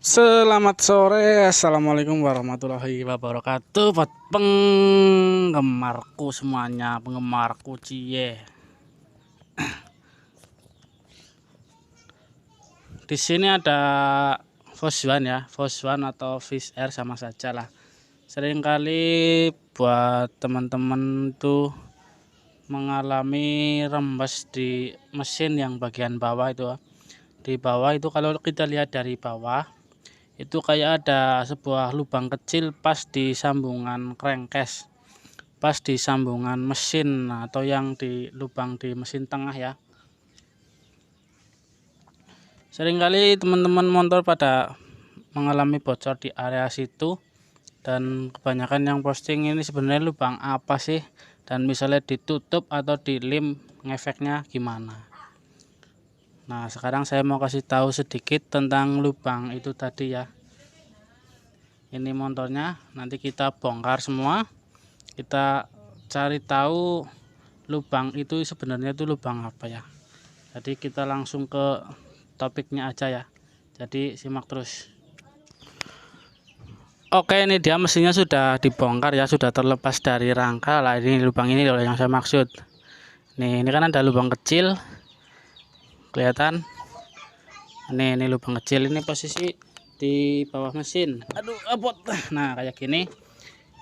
Selamat sore, assalamualaikum warahmatullahi wabarakatuh. Buat penggemarku semuanya, penggemarku cie. Di sini ada Foswan ya, Foswan atau Fish Air sama saja lah. Seringkali buat teman-teman tuh mengalami rembes di mesin yang bagian bawah itu. Di bawah itu kalau kita lihat dari bawah itu kayak ada sebuah lubang kecil pas di sambungan crankcase, pas di sambungan mesin atau yang di lubang di mesin tengah ya. Seringkali teman-teman motor pada mengalami bocor di area situ, dan kebanyakan yang posting ini sebenarnya lubang apa sih, dan misalnya ditutup atau dilem ngefeknya gimana. Nah, sekarang saya mau kasih tahu sedikit tentang lubang itu tadi ya. Ini motornya, nanti kita bongkar semua, kita cari tahu lubang itu sebenarnya itu lubang apa ya. Jadi kita langsung ke topiknya aja ya, jadi simak terus. Oke, ini dia mesinnya sudah dibongkar ya, sudah terlepas dari rangka lah. Ini lubang ini loh yang saya maksud. Nih, ini kan ada lubang kecil, kelihatan. Ini lubang kecil, ini posisi di bawah mesin. Aduh, abot. Nah, kayak gini.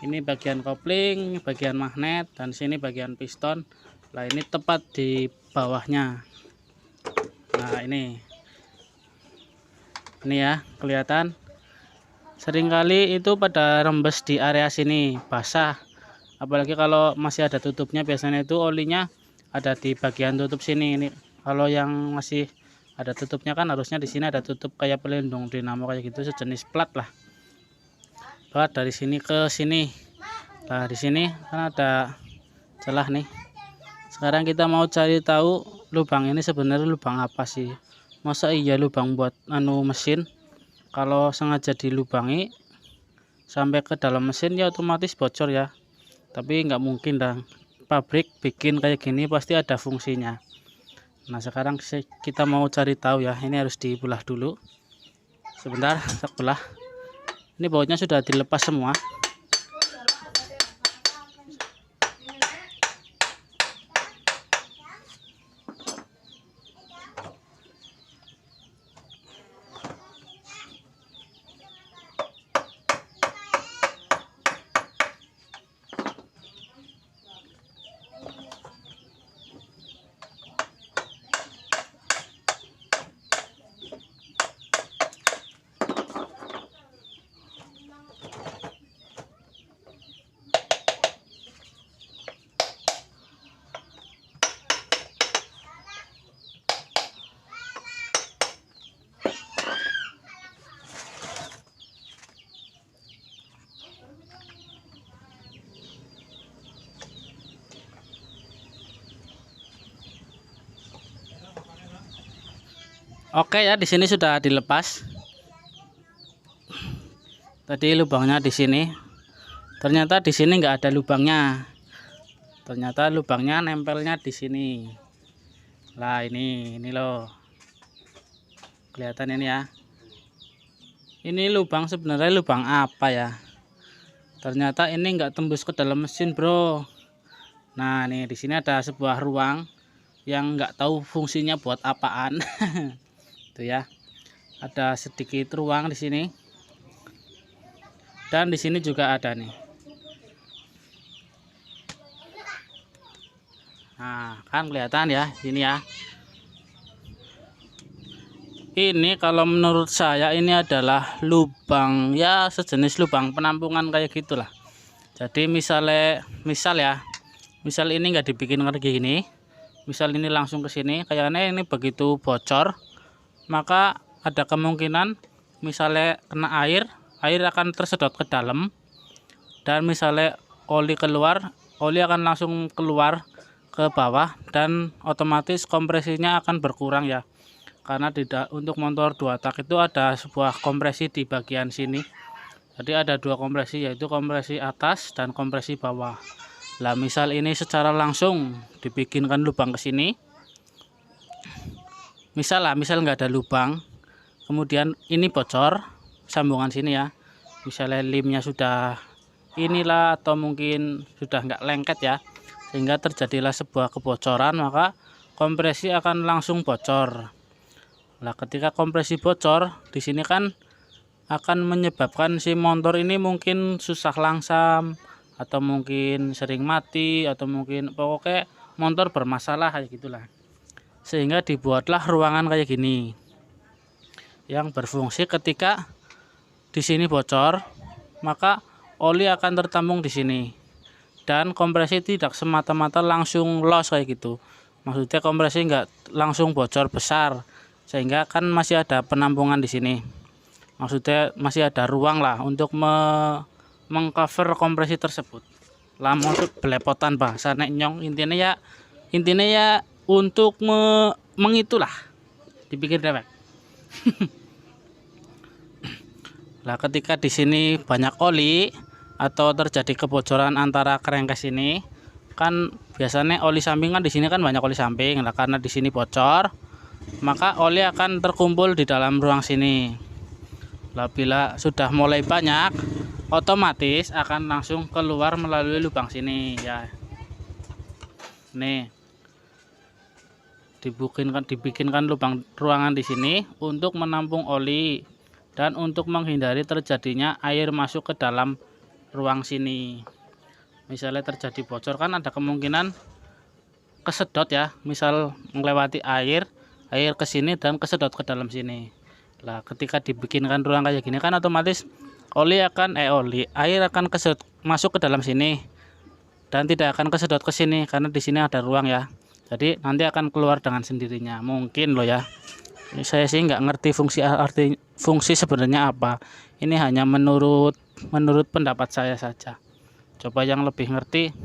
Ini bagian kopling, bagian magnet, dan sini bagian piston. Nah, ini tepat di bawahnya. Nah, ini ya, kelihatan. Seringkali itu pada rembes di area sini, basah. Apalagi kalau masih ada tutupnya, biasanya itu olinya ada di bagian tutup sini. Ini kalau yang masih ada tutupnya kan harusnya di sini ada tutup kayak pelindung dinamo kayak gitu, sejenis plat lah. Plat dari sini ke sini. Nah, di sini kan ada celah nih. Sekarang kita mau cari tahu lubang ini sebenarnya lubang apa sih? Masa iya lubang buat mesin? Kalau sengaja dilubangi sampai ke dalam mesin ya otomatis bocor ya. Tapi nggak mungkin dong, pabrik bikin kayak gini pasti ada fungsinya. Nah, sekarang kita mau cari tahu ya. Ini harus dibelah dulu. Sebentar, sebelah. Ini bautnya sudah dilepas semua. Oke ya, di sini sudah dilepas. Tadi lubangnya di sini. Ternyata di sini nggak ada lubangnya. Ternyata lubangnya nempelnya di sini. Lah, ini loh. Kelihatan ini ya. Ini lubang sebenarnya lubang apa ya? Ternyata ini nggak tembus ke dalam mesin, bro. Nah, nih di sini ada sebuah ruang yang nggak tahu fungsinya buat apaan. Tuh ya, ada sedikit ruang di sini, dan di sini juga ada nih. Nah, kan kelihatan ya ini ya. Ini kalau menurut saya ini adalah lubang ya, sejenis lubang penampungan kayak gitulah. Jadi misal ini nggak dibikin kayak gini, misal ini langsung ke sini, kayaknya ini begitu bocor, maka ada kemungkinan misalnya kena air akan tersedot ke dalam, dan misalnya oli keluar, oli akan langsung keluar ke bawah, dan otomatis kompresinya akan berkurang ya, karena tidak, untuk motor 2 tak itu ada sebuah kompresi di bagian sini. Jadi ada 2 kompresi, yaitu kompresi atas dan kompresi bawah. Lah, misal ini secara langsung dibikinkan lubang ke sini, misal nggak ada lubang, kemudian ini bocor, sambungan sini ya. Misalnya limnya sudah inilah atau mungkin sudah nggak lengket ya, sehingga terjadilah sebuah kebocoran, maka kompresi akan langsung bocor. Nah, ketika kompresi bocor di sini kan akan menyebabkan si motor ini mungkin susah langsam, atau mungkin sering mati, atau mungkin pokoknya motor bermasalah kayak gitulah. Sehingga dibuatlah ruangan kayak gini yang berfungsi ketika di sini bocor, maka oli akan tertampung di sini dan kompresi tidak semata-mata langsung los kayak gitu. Maksudnya kompresi nggak langsung bocor besar, sehingga kan masih ada penampungan di sini. Maksudnya masih ada ruang lah untuk mengcover kompresi tersebut. Lah maksud belepotan bahasa nek nyong, intinya ya untuk mengitulah dipikir dewek. Lah ketika di sini banyak oli atau terjadi kebocoran antara crankcase ini, kan biasanya oli samping kan di sini kan banyak oli samping. Nah, karena di sini bocor, maka oli akan terkumpul di dalam ruang sini. Lah bila sudah mulai banyak, otomatis akan langsung keluar melalui lubang sini ya. Nih. Dibikinkan lubang ruangan di sini untuk menampung oli dan untuk menghindari terjadinya air masuk ke dalam ruang sini. Misalnya terjadi bocor kan ada kemungkinan kesedot ya, misal melewati air ke sini dan kesedot ke dalam sini. Lah ketika dibikinkan ruang kayak gini kan otomatis air akan kesedot masuk ke dalam sini dan tidak akan kesedot ke sini karena di sini ada ruang ya. Jadi nanti akan keluar dengan sendirinya, mungkin loh ya. Saya sih nggak ngerti fungsi sebenarnya apa. Ini hanya menurut pendapat saya saja. Coba yang lebih ngerti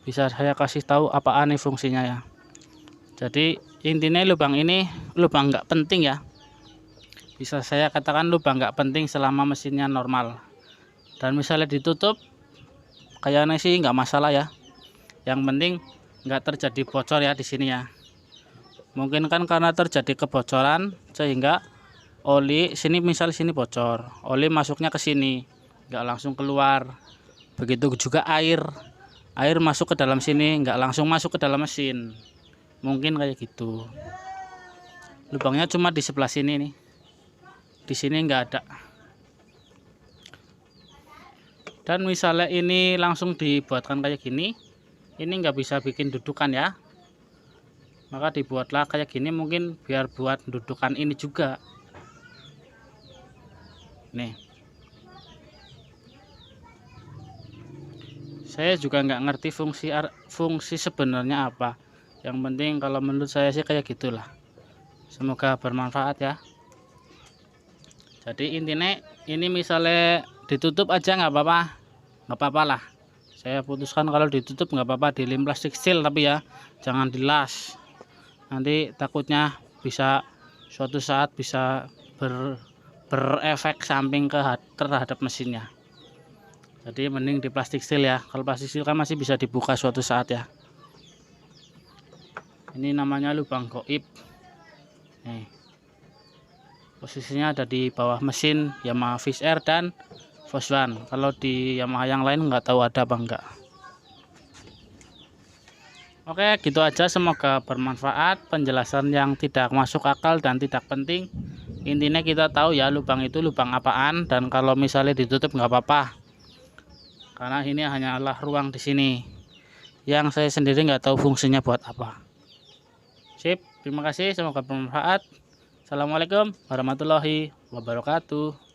bisa saya kasih tahu apaan nih fungsinya ya. Jadi intinya lubang ini lubang nggak penting ya. Bisa saya katakan lubang nggak penting selama mesinnya normal. Dan misalnya ditutup, kayaknya sih nggak masalah ya. Yang penting nggak terjadi bocor ya di sini ya. Mungkin kan karena terjadi kebocoran sehingga oli sini sini bocor, oli masuknya ke sini nggak langsung keluar. Begitu juga air masuk ke dalam sini nggak langsung masuk ke dalam mesin, mungkin kayak gitu. Lubangnya cuma di sebelah sini nih, di sini nggak ada. Dan misalnya ini langsung dibuatkan kayak gini, ini nggak bisa bikin dudukan ya, maka dibuatlah kayak gini mungkin biar buat dudukan ini juga nih. Saya juga nggak ngerti fungsi sebenarnya apa, yang penting kalau menurut saya sih kayak gitulah. Semoga bermanfaat ya. Jadi intinya ini misalnya ditutup aja nggak apa-apa lah. Saya putuskan kalau ditutup nggak apa-apa, di lem plastik seal, tapi ya jangan dilas. Nanti takutnya bisa suatu saat bisa berefek samping terhadap mesinnya. Jadi mending di plastik seal ya. Kalau plastik seal kan masih bisa dibuka suatu saat ya. Ini namanya lubang goib. Nih. Posisinya ada di bawah mesin Yamaha Fish Air dan Foswan. Kalau di Yamaha yang lain nggak tahu ada apa enggak. Oke, gitu aja. Semoga bermanfaat. Penjelasan yang tidak masuk akal dan tidak penting. Intinya kita tahu ya lubang itu lubang apaan, dan kalau misalnya ditutup nggak apa-apa. Karena ini hanyalah ruang di sini. Yang saya sendiri nggak tahu fungsinya buat apa. Sip, terima kasih. Semoga bermanfaat. Assalamualaikum warahmatullahi wabarakatuh.